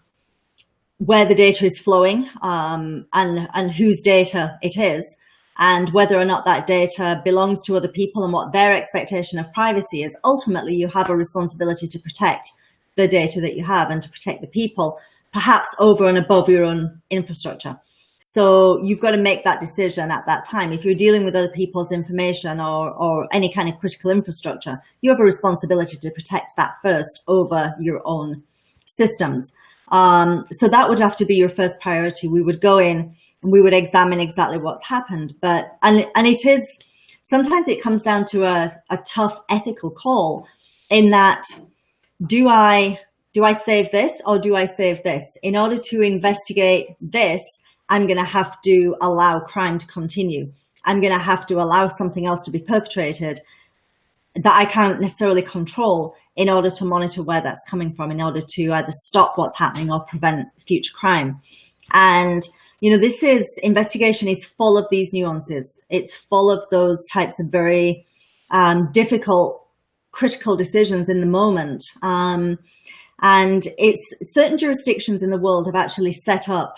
where the data is flowing and whose data it is, and whether or not that data belongs to other people and what their expectation of privacy is. Ultimately, you have a responsibility to protect the data that you have and to protect the people, perhaps over and above your own infrastructure. So you've got to make that decision at that time. If you're dealing with other people's information or any kind of critical infrastructure, you have a responsibility to protect that first over your own systems. So that would have to be your first priority. We would go in and we would examine exactly what's happened. And it is, sometimes it comes down to a tough ethical call in that, do I save this or do I save this? In order to investigate this, I'm going to have to allow crime to continue. I'm going to have to allow something else to be perpetrated that I can't necessarily control in order to monitor where that's coming from, in order to either stop what's happening or prevent future crime. And, investigation is full of these nuances. It's full of those types of very difficult, critical decisions in the moment. And it's certain jurisdictions in the world have actually set up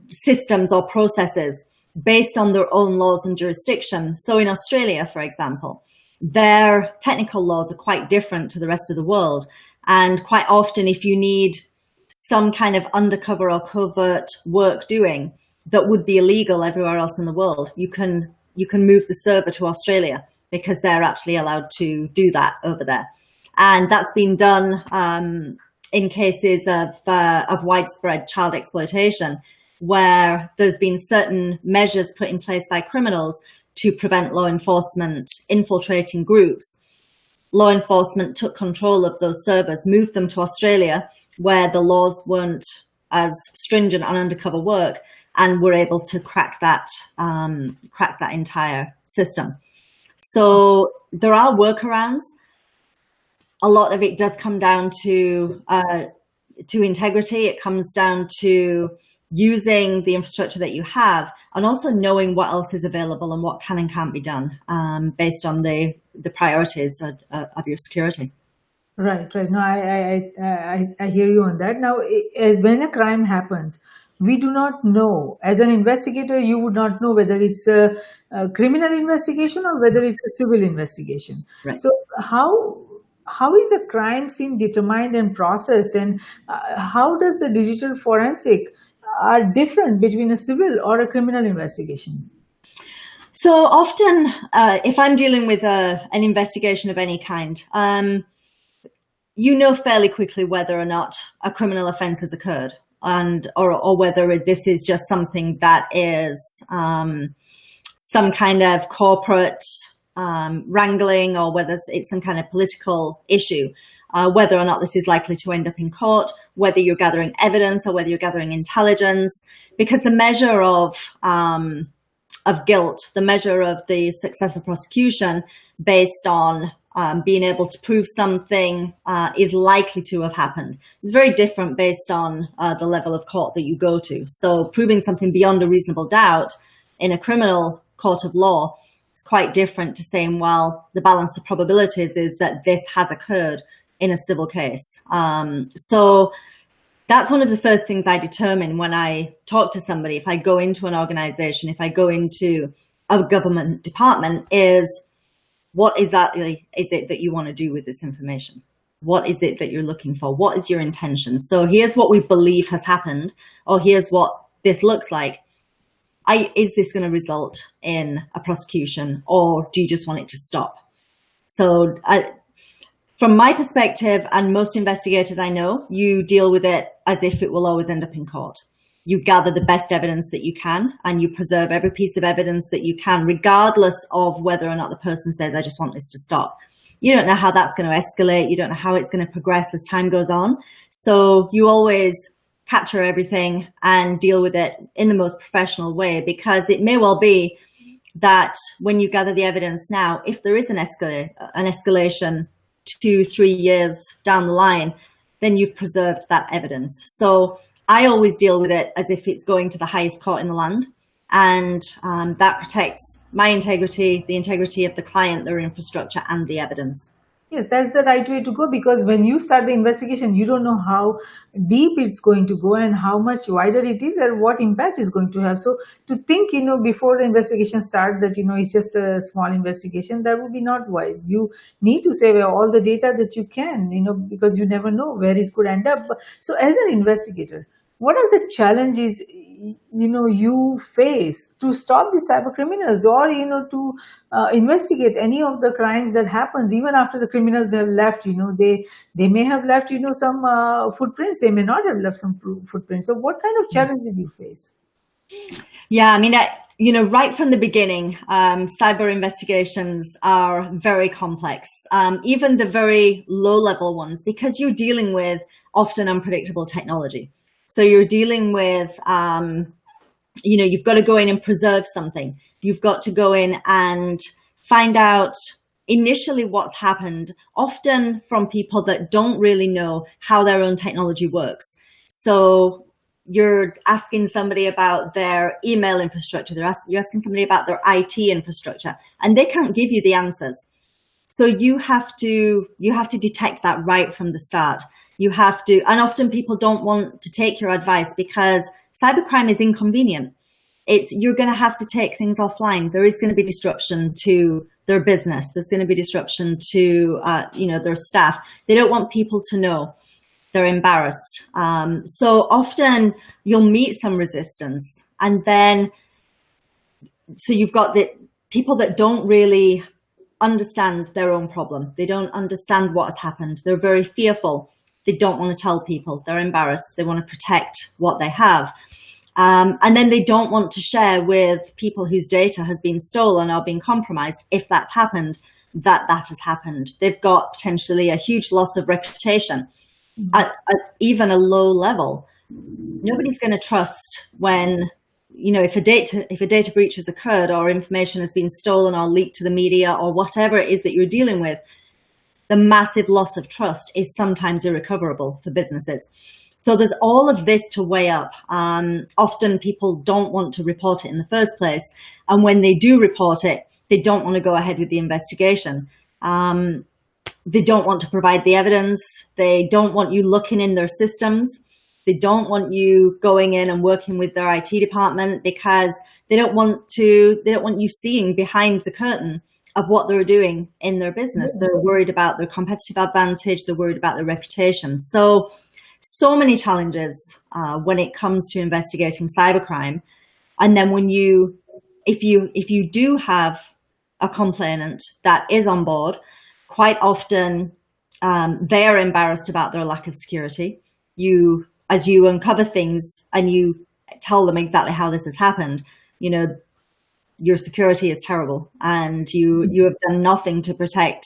systems or processes based on their own laws and jurisdiction. So in Australia, for example, their technical laws are quite different to the rest of the world. And quite often, if you need some kind of undercover or covert work doing that would be illegal everywhere else in the world, you can move the server to Australia because they're actually allowed to do that over there. And that's been done in cases of widespread child exploitation, where there's been certain measures put in place by criminals to prevent law enforcement infiltrating groups. Law enforcement took control of those servers, moved them to Australia, where the laws weren't as stringent on undercover work, and were able to crack that entire system. So there are workarounds. A lot of it does come down to integrity. It comes down to using the infrastructure that you have, and also knowing what else is available and what can and can't be done based on the priorities of your security.
Right. No, I hear you on that. Now, when a crime happens, we do not know. As an investigator, you would not know whether it's a criminal investigation or whether it's a civil investigation.
Right.
So how is a crime scene determined and processed, and how does the digital forensic are different between a civil or a criminal investigation?
So often, if I'm dealing with an investigation of any kind, you know fairly quickly whether or not a criminal offence has occurred, or whether this is just something that is some kind of corporate wrangling, or whether it's some kind of political issue, whether or not this is likely to end up in court, whether you're gathering evidence or whether you're gathering intelligence, because the measure of guilt, the measure of the successful prosecution based on being able to prove something is likely to have happened. It's very different based on the level of court that you go to. So proving something beyond a reasonable doubt in a criminal court of law is quite different to saying, well, the balance of probabilities is that this has occurred in a civil case. So that's one of the first things I determine when I talk to somebody. If I go into an organization, if I go into a government department, is what exactly is it that you want to do with this information? What is it that you're looking for? What is your intention? So here's what we believe has happened, or here's what this looks like. Is this going to result in a prosecution, or do you just want it to stop? So from my perspective, and most investigators I know, you deal with it as if it will always end up in court. You gather the best evidence that you can, and you preserve every piece of evidence that you can, regardless of whether or not the person says, I just want this to stop. You don't know how that's going to escalate. You don't know how it's going to progress as time goes on. So you always capture everything and deal with it in the most professional way, because it may well be that when you gather the evidence now, if there is an escalation 2-3 years down the line, then you've preserved that evidence. So I always deal with it as if it's going to the highest court in the land, and that protects my integrity, the integrity of the client, their infrastructure, and the evidence.
Yes, that's the right way to go, because when you start the investigation, you don't know how deep it's going to go and how much wider it is and what impact it's going to have. So to think, before the investigation starts that, it's just a small investigation, that would be not wise. You need to save all the data that you can, because you never know where it could end up. So as an investigator, what are the challenges you face to stop the cyber criminals, or to investigate any of the crimes that happens even after the criminals have left? They may have left some footprints, they may not have left some footprints. So what kind of challenges you face?
Yeah, I mean, right from the beginning, cyber investigations are very complex, even the very low-level ones, because you're dealing with often unpredictable technology. So you're dealing with, you've got to go in and preserve something. You've got to go in and find out initially what's happened, often from people that don't really know how their own technology works. So you're asking somebody about their email infrastructure. You're asking somebody about their IT infrastructure, and they can't give you the answers. So you have to detect that right from the start. You have to, and often people don't want to take your advice because cybercrime is inconvenient. You're going to have to take things offline. There is going to be disruption to their business. There's going to be disruption to their staff. They don't want people to know. They're embarrassed. So often you'll meet some resistance, and then so you've got the people that don't really understand their own problem. They don't understand what has happened. They're very fearful. They don't want to tell people. They're embarrassed. They want to protect what they have. And then they don't want to share with people whose data has been stolen or been compromised, if that's happened, that has happened. They've got potentially a huge loss of reputation at even a low level. Nobody's going to trust when, if a data breach has occurred or information has been stolen or leaked to the media or whatever it is that you're dealing with. The massive loss of trust is sometimes irrecoverable for businesses. So there's all of this to weigh up. Often people don't want to report it in the first place. And when they do report it, they don't want to go ahead with the investigation. They don't want to provide the evidence. They don't want you looking in their systems. They don't want you going in and working with their IT department because they don't want you seeing behind the curtain of what they're doing in their business. They're worried about their competitive advantage. They're worried about their reputation. So many challenges when it comes to investigating cybercrime. And then if you do have a complainant that is on board, quite often they are embarrassed about their lack of security. As you uncover things and you tell them exactly how this has happened, your security is terrible, and you have done nothing to protect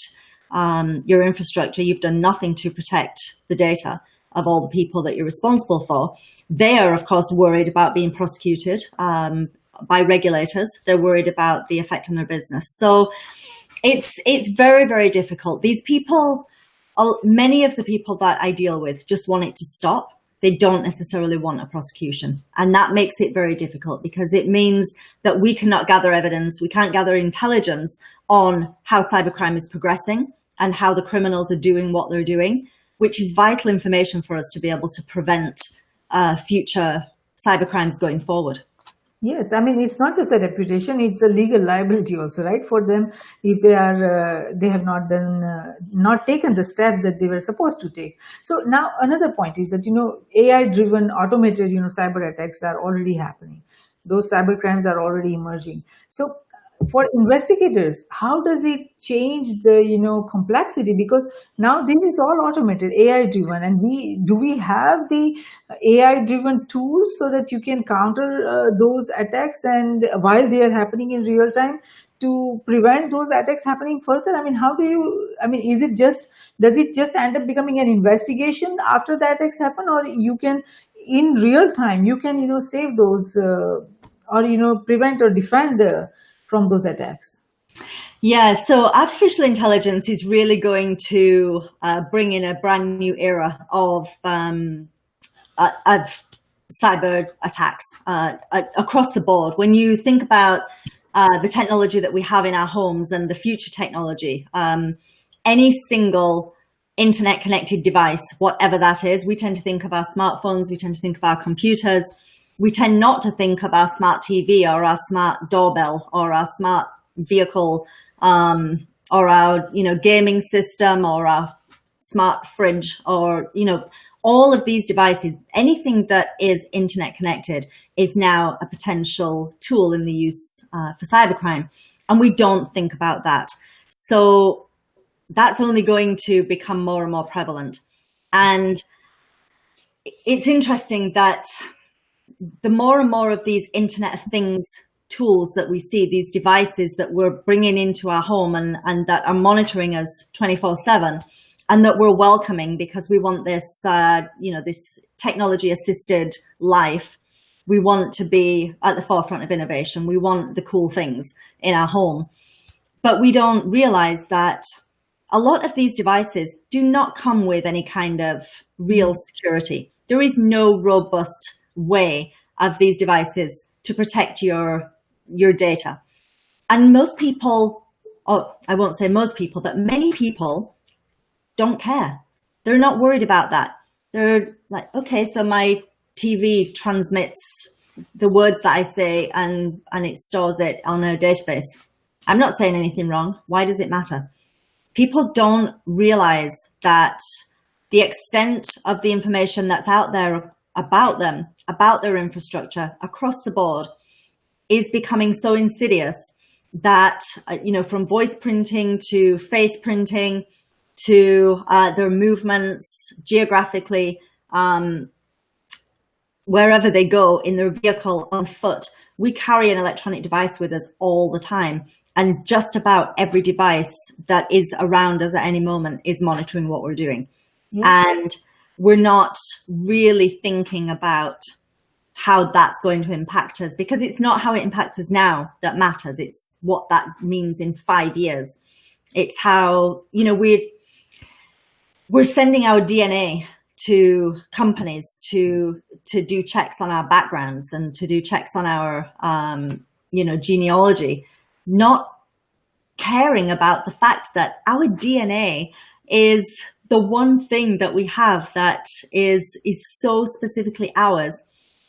your infrastructure. You've done nothing to protect the data of all the people that you're responsible for. They are, of course, worried about being prosecuted by regulators. They're worried about the effect on their business. So it's very, very difficult. These people, many of the people that I deal with just want it to stop. They don't necessarily want a prosecution. And that makes it very difficult because it means that we cannot gather evidence. We can't gather intelligence on how cybercrime is progressing and how the criminals are doing what they're doing, which is vital information for us to be able to prevent future cybercrimes going forward.
Yes, I mean, it's not just a reputation, it's a legal liability also, right? For them, if they have not taken the steps that they were supposed to take. So now another point is that, AI-driven automated, cyber attacks are already happening. Those cyber crimes are already emerging. So for investigators, how does it change the complexity? Because now this is all automated, AI driven, and do we have the AI driven tools so that you can counter those attacks, and while they are happening in real time, to prevent those attacks happening further? I mean, does it just end up becoming an investigation after the attacks happen, or you can in real time you can save those or prevent or defend from those attacks?
Yeah, so artificial intelligence is really going to bring in a brand new era of cyber attacks across the board. When you think about the technology that we have in our homes and the future technology, any single internet connected device, whatever that is, we tend to think of our smartphones, we tend to think of our computers. We tend not to think of our smart TV or our smart doorbell or our smart vehicle or our gaming system or our smart fridge or all of these devices, anything that is internet connected, is now a potential tool in the use for cybercrime. And we don't think about that. So that's only going to become more and more prevalent. And it's interesting that the more and more of these Internet of Things tools that we see, these devices that we're bringing into our home and that are monitoring us 24/7, and that we're welcoming because we want this, this technology-assisted life. We want to be at the forefront of innovation. We want the cool things in our home. But we don't realize that a lot of these devices do not come with any kind of real security. There is no robust way of these devices to protect your data. And most people, or I won't say most people, but many people don't care. They're not worried about that. They're like, okay, so my TV transmits the words that I say and it stores it on a database. I'm not saying anything wrong. Why does it matter? People don't realize that the extent of the information that's out there about them, about their infrastructure across the board, is becoming so insidious that, from voice printing to face printing to their movements geographically, wherever they go in their vehicle, on foot, we carry an electronic device with us all the time. And just about every device that is around us at any moment is monitoring what we're doing. Yes. And we're not really thinking about how that's going to impact us, because it's not how it impacts us now that matters. It's what that means in 5 years. It's how, we're sending our DNA to companies to do checks on our backgrounds and to do checks on our, genealogy, not caring about the fact that our DNA is the one thing that we have that is so specifically ours,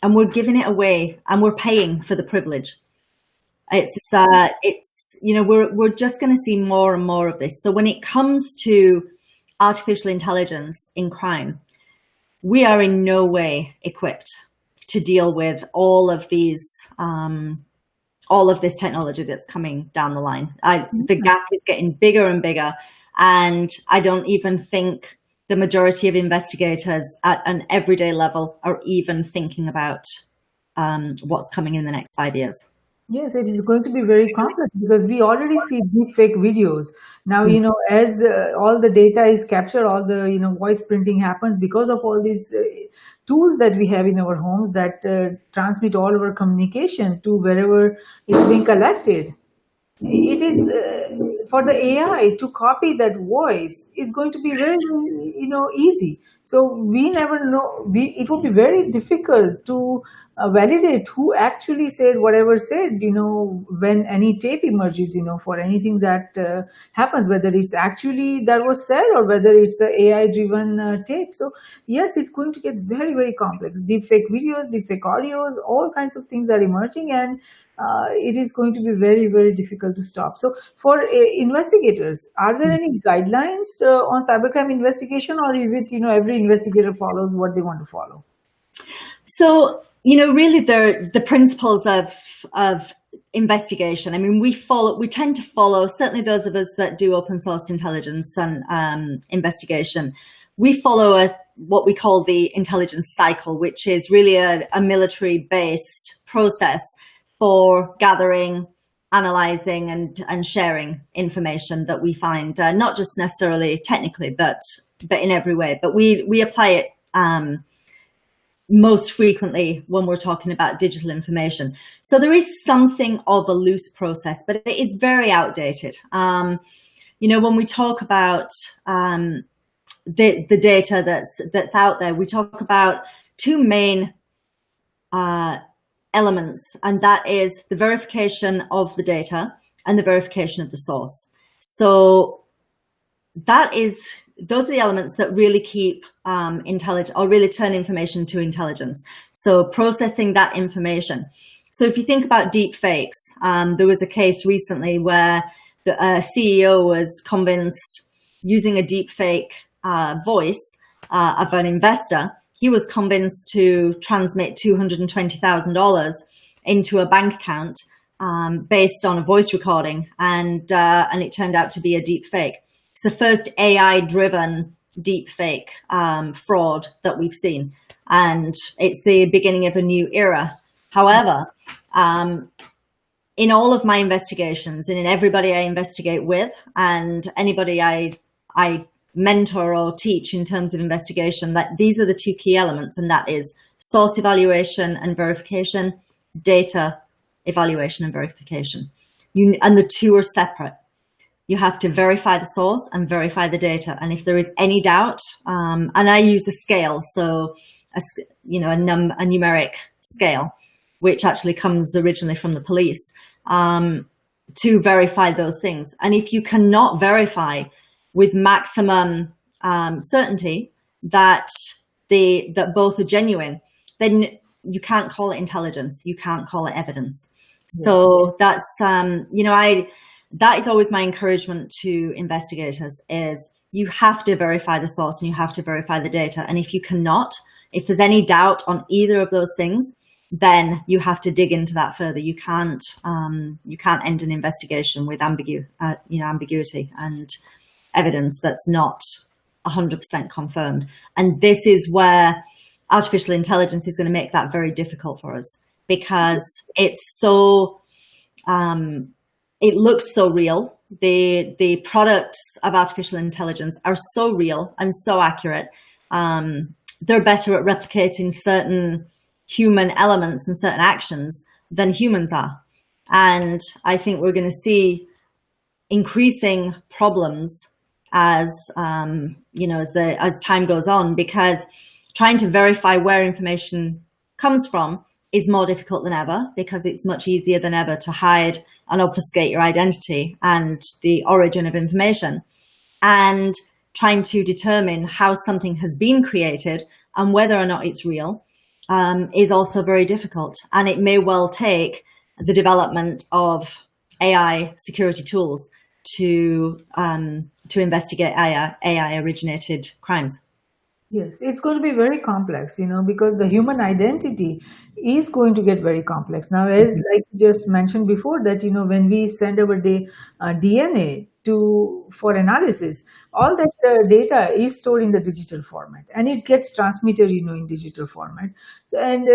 and we're giving it away and we're paying for the privilege. We're just going to see more and more of this. So when it comes to artificial intelligence in crime, we are in no way equipped to deal with all of this technology that's coming down the line. The gap is getting bigger and bigger, and I don't even think the majority of investigators at an everyday level are even thinking about what's coming in the next 5 years.
Yes, it is going to be very complex because we already see deepfake videos. Now, as all the data is captured, all the, voice printing happens because of all these tools that we have in our homes that transmit all our communication to wherever it's being collected. It is for the AI to copy that voice is going to be very, easy. So we never know. It would be very difficult to validate who actually said whatever said, when any tape emerges, for anything that happens, whether it's actually that was said or whether it's a AI-driven tape. So yes, it's going to get very, very complex. Deepfake videos, deepfake audios, all kinds of things are emerging, and it is going to be very, very difficult to stop. So for investigators, are there any guidelines on cybercrime investigation, or is it, every investigator follows what they want to follow?
So, really the principles of investigation. I mean, we tend to follow, certainly those of us that do open source intelligence and investigation, we follow what we call the intelligence cycle, which is really a military-based process for gathering, analyzing, and sharing information that we find, not just necessarily technically, but in every way. But we apply it most frequently when we're talking about digital information. So there is something of a loose process, but it is very outdated. When we talk about the data that's out there, we talk about two main elements, and that is the verification of the data and the verification of the source. So those are the elements that really keep intelligence, or really turn information to intelligence. So processing that information. So if you think about deep fakes, there was a case recently where the CEO was convinced, using a deep fake voice, of an investor. He was convinced to transmit $220,000 into a bank account based on a voice recording, and it turned out to be a deep fake. It's the first AI-driven deep fake fraud that we've seen, and it's the beginning of a new era. However, in all of my investigations and in everybody I investigate with and anybody I mentor or teach in terms of investigation, that these are the two key elements, and that is source evaluation and verification, data evaluation and verification. And the two are separate. You have to verify the source and verify the data. And if there is any doubt, and I use a scale, so a numeric scale, which actually comes originally from the police, to verify those things. And if you cannot verify with maximum certainty that both are genuine, then you can't call it intelligence. You can't call it evidence. Yeah. So that's that is always my encouragement to investigators: is you have to verify the source and you have to verify the data. And if you cannot, if there's any doubt on either of those things, then you have to dig into that further. You can't end an investigation with ambiguity and evidence that's not 100% confirmed. And this is where artificial intelligence is going to make that very difficult for us, because it's so it looks so real. The products of artificial intelligence are so real and so accurate. They're better at replicating certain human elements and certain actions than humans are. And I think we're going to see increasing problems as as time goes on, because trying to verify where information comes from is more difficult than ever, because it's much easier than ever to hide and obfuscate your identity and the origin of information. And trying to determine how something has been created and whether or not it's real is also very difficult. And it may well take the development of AI security tools to investigate AI originated crimes.
Yes, it's going to be very complex, because the human identity is going to get very complex. Now, as like you just mentioned before, that, when we send our DNA for analysis, all that data is stored in the digital format, and it gets transmitted, in digital format. So, and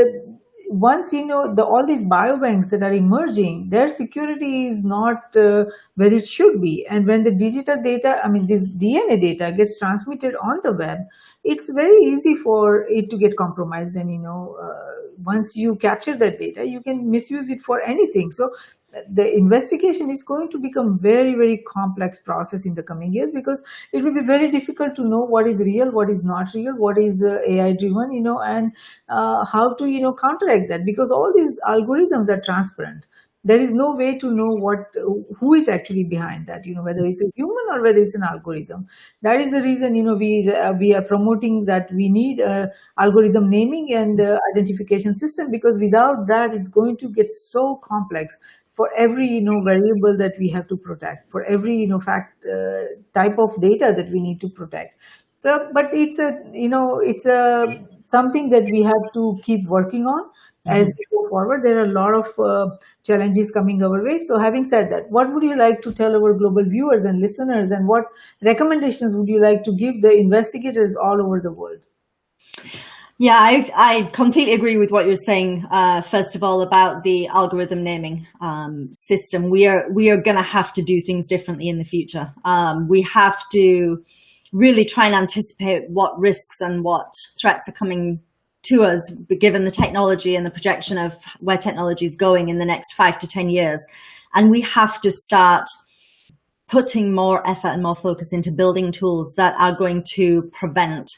once, all these biobanks that are emerging, their security is not where it should be. And when the digital data, this DNA data gets transmitted on the web, it's very easy for it to get compromised. And, once you capture that data, you can misuse it for anything. So the investigation is going to become very, very complex process in the coming years, because it will be very difficult to know what is real, what is not real, what is AI driven, and how to, counteract that, because all these algorithms are transparent. There is no way to know who is actually behind that, whether it's a human or whether it's an algorithm. That is the reason, we are promoting that we need algorithm naming and identification system, because without that, it's going to get so complex for every, variable that we have to protect, for every, type of data that we need to protect. So, but it's something that we have to keep working on. As we go forward, there are a lot of challenges coming our way. So having said that, what would you like to tell our global viewers and listeners, and what recommendations would you like to give the investigators all over the world?
Yeah, I completely agree with what you're saying. First of all, about the algorithm naming system, we are going to have to do things differently in the future. We have to really try and anticipate what risks and what threats are coming to us, given the technology and the projection of where technology is going in the next 5 to 10 years. And we have to start putting more effort and more focus into building tools that are going to prevent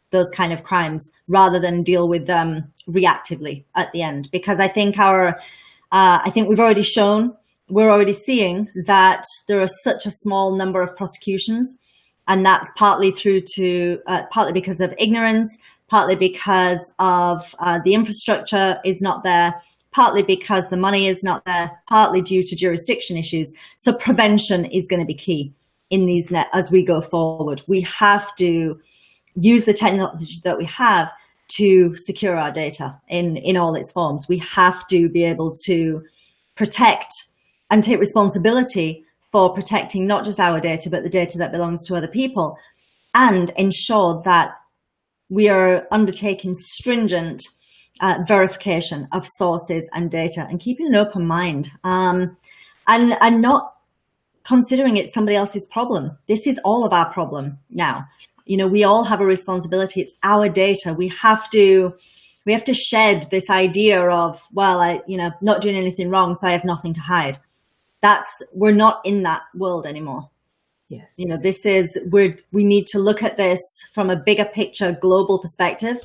those kind of crimes, rather than deal with them reactively at the end. Because I think we're already seeing that there are such a small number of prosecutions, and that's partly partly because of ignorance, partly because of the infrastructure is not there, partly because the money is not there, partly due to jurisdiction issues. So prevention is going to be key in these as we go forward. We have to use the technology that we have to secure our data in all its forms. We have to be able to protect and take responsibility for protecting not just our data, but the data that belongs to other people, and ensure that we are undertaking stringent verification of sources and data, and keeping an open mind, and not considering it's somebody else's problem. This is all of our problem now. We all have a responsibility. It's our data. We have to shed this idea of, well, not doing anything wrong, so I have nothing to hide. We're not in that world anymore.
Yes.
We need to look at this from a bigger picture, global perspective,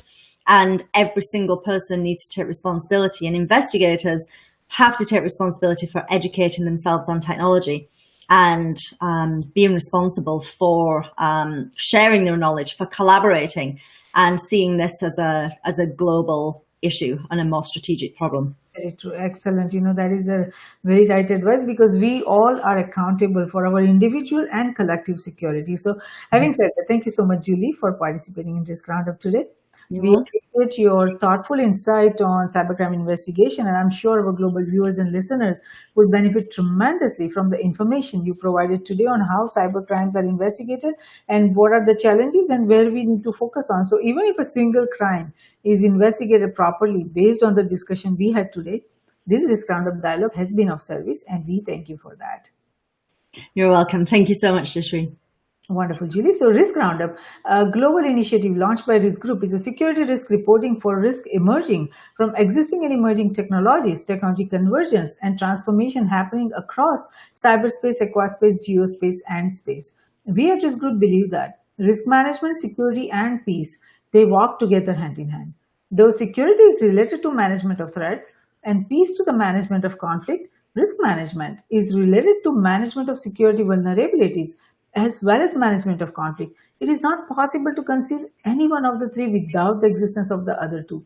and every single person needs to take responsibility, and investigators have to take responsibility for educating themselves on technology and being responsible for sharing their knowledge, for collaborating, and seeing this as a global issue and a more strategic problem.
Very true. Excellent. That is a very right advice, because we all are accountable for our individual and collective security. So having said that, thank you so much, Julie, for participating in this roundup today. We appreciate your thoughtful insight on cybercrime investigation, and I'm sure our global viewers and listeners will benefit tremendously from the information you provided today on how cybercrimes are investigated and what are the challenges and where we need to focus on. So even if a single crime is investigated properly based on the discussion we had today, this Risk Roundup dialogue has been of service, and we thank you for that.
You're welcome. Thank you so much, Jayashree.
Wonderful, Julie. So Risk Roundup, a global initiative launched by Risk Group, is a security risk reporting for risk emerging from existing and emerging technologies, technology convergence, and transformation happening across cyberspace, aquaspace, geospace, and space. We at Risk Group believe that risk management, security, and peace, they walk together hand in hand. Though security is related to management of threats and peace to the management of conflict, risk management is related to management of security vulnerabilities as well as management of conflict. It is not possible to conceive any one of the three without the existence of the other two.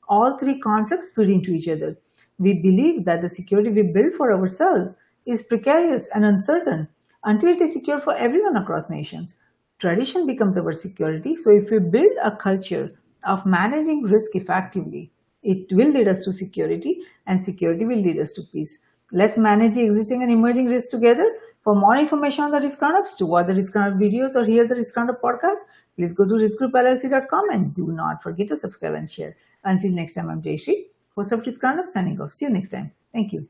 All three concepts feed into each other. We believe that the security we build for ourselves is precarious and uncertain until it is secure for everyone across nations. Tradition becomes our security, so if we build a culture of managing risk effectively, it will lead us to security, and security will lead us to peace. Let's manage the existing and emerging risks together. For more information on the Risk Roundups, to watch the Risk Roundup videos or hear the Risk Roundup podcast, please go to riskgroupllc.com and do not forget to subscribe and share. Until next time, I'm Jayashree, host of Risk Roundup, signing off. See you next time. Thank you.